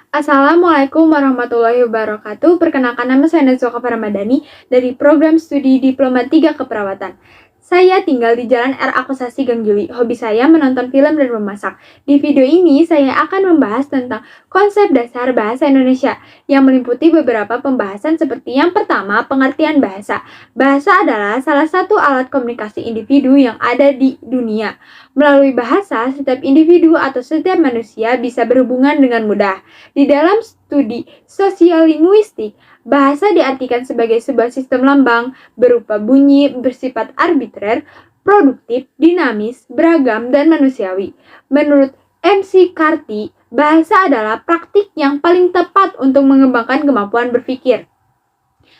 Assalamualaikum warahmatullahi wabarakatuh. Perkenalkan, nama saya Nazwa Ramadhani dari program studi Diploma 3 Keperawatan. Saya tinggal di Jalan R. Akusasi Gang Juli. Hobi saya menonton film dan memasak. Di video ini saya akan membahas tentang konsep dasar bahasa Indonesia yang meliputi beberapa pembahasan seperti yang pertama, pengertian bahasa. Bahasa adalah salah satu alat komunikasi individu yang ada di dunia. Melalui bahasa, setiap individu atau setiap manusia bisa berhubungan dengan mudah. Di dalam studi sosial linguistik, bahasa diartikan sebagai sebuah sistem lambang berupa bunyi bersifat arbitrer, produktif, dinamis, beragam, dan manusiawi. Menurut McCarthy, bahasa adalah praktik yang paling tepat untuk mengembangkan kemampuan berpikir.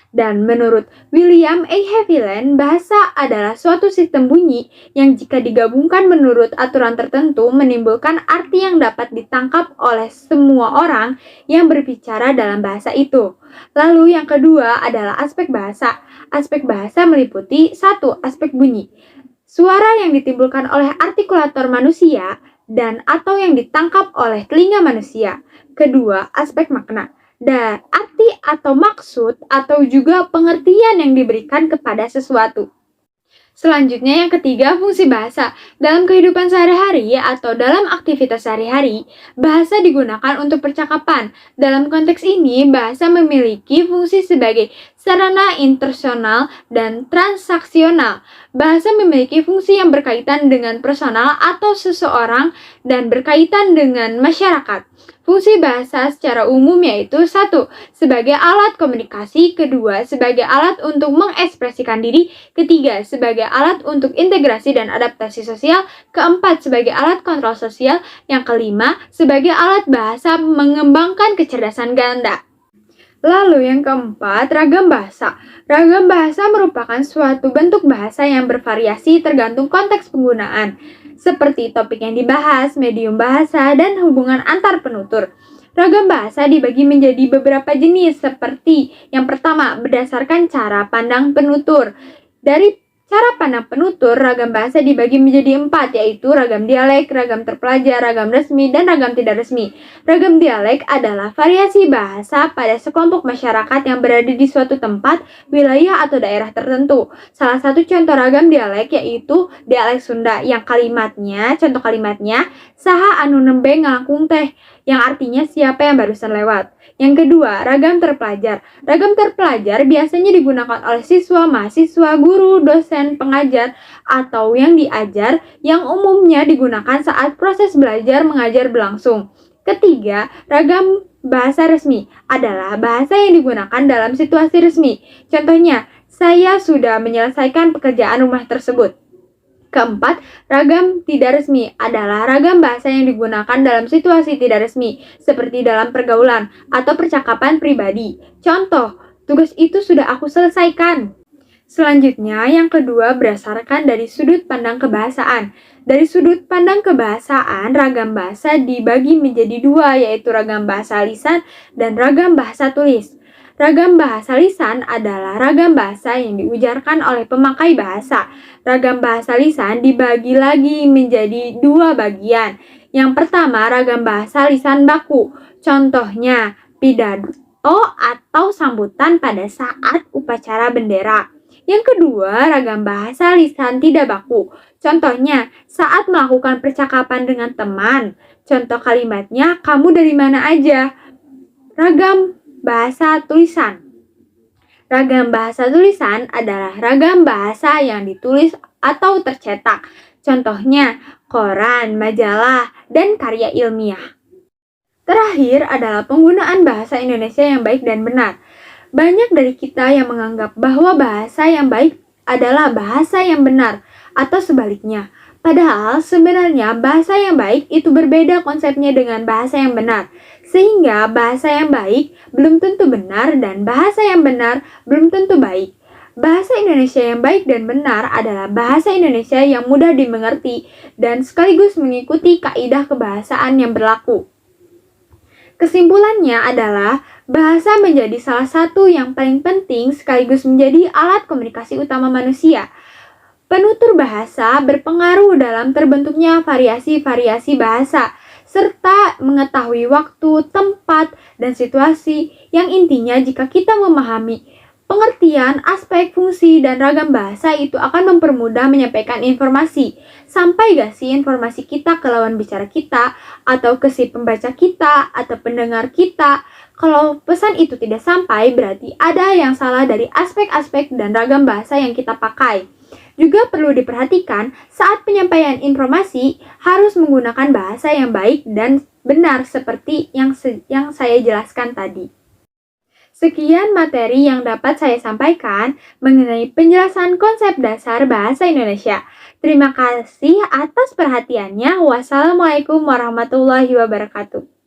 Dan menurut William A. Haviland, bahasa adalah suatu sistem bunyi yang jika digabungkan menurut aturan tertentu menimbulkan arti yang dapat ditangkap oleh semua orang yang berbicara dalam bahasa itu. Lalu yang kedua adalah aspek bahasa. Aspek bahasa meliputi 1. Aspek bunyi. Suara yang ditimbulkan oleh artikulator manusia dan atau yang ditangkap oleh telinga manusia. Kedua, aspek makna. Dan arti atau maksud atau juga pengertian yang diberikan kepada sesuatu. Selanjutnya yang ketiga, fungsi bahasa. Dalam kehidupan sehari-hari atau dalam aktivitas sehari-hari, bahasa digunakan untuk percakapan. Dalam konteks ini, bahasa memiliki fungsi sebagai sarana interpersonal dan transaksional. Bahasa memiliki fungsi yang berkaitan dengan personal atau seseorang dan berkaitan dengan masyarakat. Fungsi bahasa secara umum yaitu 1. Sebagai alat komunikasi, kedua, sebagai alat untuk mengekspresikan diri, ketiga, sebagai alat untuk integrasi dan adaptasi sosial, keempat, sebagai alat kontrol sosial, yang kelima, sebagai alat bahasa mengembangkan kecerdasan ganda. Lalu yang keempat, ragam bahasa. Ragam bahasa merupakan suatu bentuk bahasa yang bervariasi tergantung konteks penggunaan, seperti topik yang dibahas, medium bahasa, dan hubungan antar penutur. Ragam bahasa dibagi menjadi beberapa jenis, seperti yang pertama, berdasarkan cara pandang penutur. Dari cara pandang penutur, ragam bahasa dibagi menjadi 4, yaitu ragam dialek, ragam terpelajar, ragam resmi, dan ragam tidak resmi. Ragam dialek adalah variasi bahasa pada sekelompok masyarakat yang berada di suatu tempat, wilayah, atau daerah tertentu. Salah satu contoh ragam dialek yaitu dialek Sunda yang contoh kalimatnya, saha anu nembe ngalangkung teh, yang artinya siapa yang barusan lewat. Yang kedua, ragam terpelajar. Ragam terpelajar biasanya digunakan oleh siswa, mahasiswa, guru, dosen, pengajar, atau yang diajar, yang umumnya digunakan saat proses belajar mengajar berlangsung. Ketiga, ragam bahasa resmi adalah bahasa yang digunakan dalam situasi resmi. Contohnya, saya sudah menyelesaikan pekerjaan rumah tersebut. Keempat, ragam tidak resmi adalah ragam bahasa yang digunakan dalam situasi tidak resmi, seperti dalam pergaulan atau percakapan pribadi. Contoh, tugas itu sudah aku selesaikan. Selanjutnya, yang kedua berdasarkan dari sudut pandang kebahasaan. Dari sudut pandang kebahasaan, ragam bahasa dibagi menjadi 2, yaitu ragam bahasa lisan dan ragam bahasa tulis. Ragam bahasa lisan adalah ragam bahasa yang diujarkan oleh pemakai bahasa. Ragam bahasa lisan dibagi lagi menjadi 2 bagian. Yang pertama, ragam bahasa lisan baku. Contohnya, pidato atau sambutan pada saat upacara bendera. Yang kedua, ragam bahasa lisan tidak baku. Contohnya, saat melakukan percakapan dengan teman. Contoh kalimatnya, kamu dari mana aja? Ragam bahasa tulisan. Ragam bahasa tulisan adalah ragam bahasa yang ditulis atau tercetak. Contohnya, koran, majalah, dan karya ilmiah. Terakhir adalah penggunaan bahasa Indonesia yang baik dan benar. Banyak dari kita yang menganggap bahwa bahasa yang baik adalah bahasa yang benar, atau sebaliknya. Padahal sebenarnya bahasa yang baik itu berbeda konsepnya dengan bahasa yang benar. Sehingga bahasa yang baik belum tentu benar dan bahasa yang benar belum tentu baik. Bahasa Indonesia yang baik dan benar adalah bahasa Indonesia yang mudah dimengerti dan sekaligus mengikuti kaidah kebahasaan yang berlaku. Kesimpulannya adalah bahasa menjadi salah satu yang paling penting sekaligus menjadi alat komunikasi utama manusia. Penutur bahasa berpengaruh dalam terbentuknya variasi-variasi bahasa. serta mengetahui waktu, tempat, dan situasi yang intinya jika kita memahami pengertian, aspek, fungsi, dan ragam bahasa itu akan mempermudah menyampaikan informasi. Sampai gak sih informasi kita ke lawan bicara kita, atau ke si pembaca kita, atau pendengar kita? Kalau pesan itu tidak sampai, berarti ada yang salah dari aspek-aspek dan ragam bahasa yang kita pakai. Juga perlu diperhatikan saat penyampaian informasi harus menggunakan bahasa yang baik dan benar seperti yang saya jelaskan tadi. Sekian materi yang dapat saya sampaikan mengenai penjelasan konsep dasar bahasa Indonesia. Terima kasih atas perhatiannya. Wassalamualaikum warahmatullahi wabarakatuh.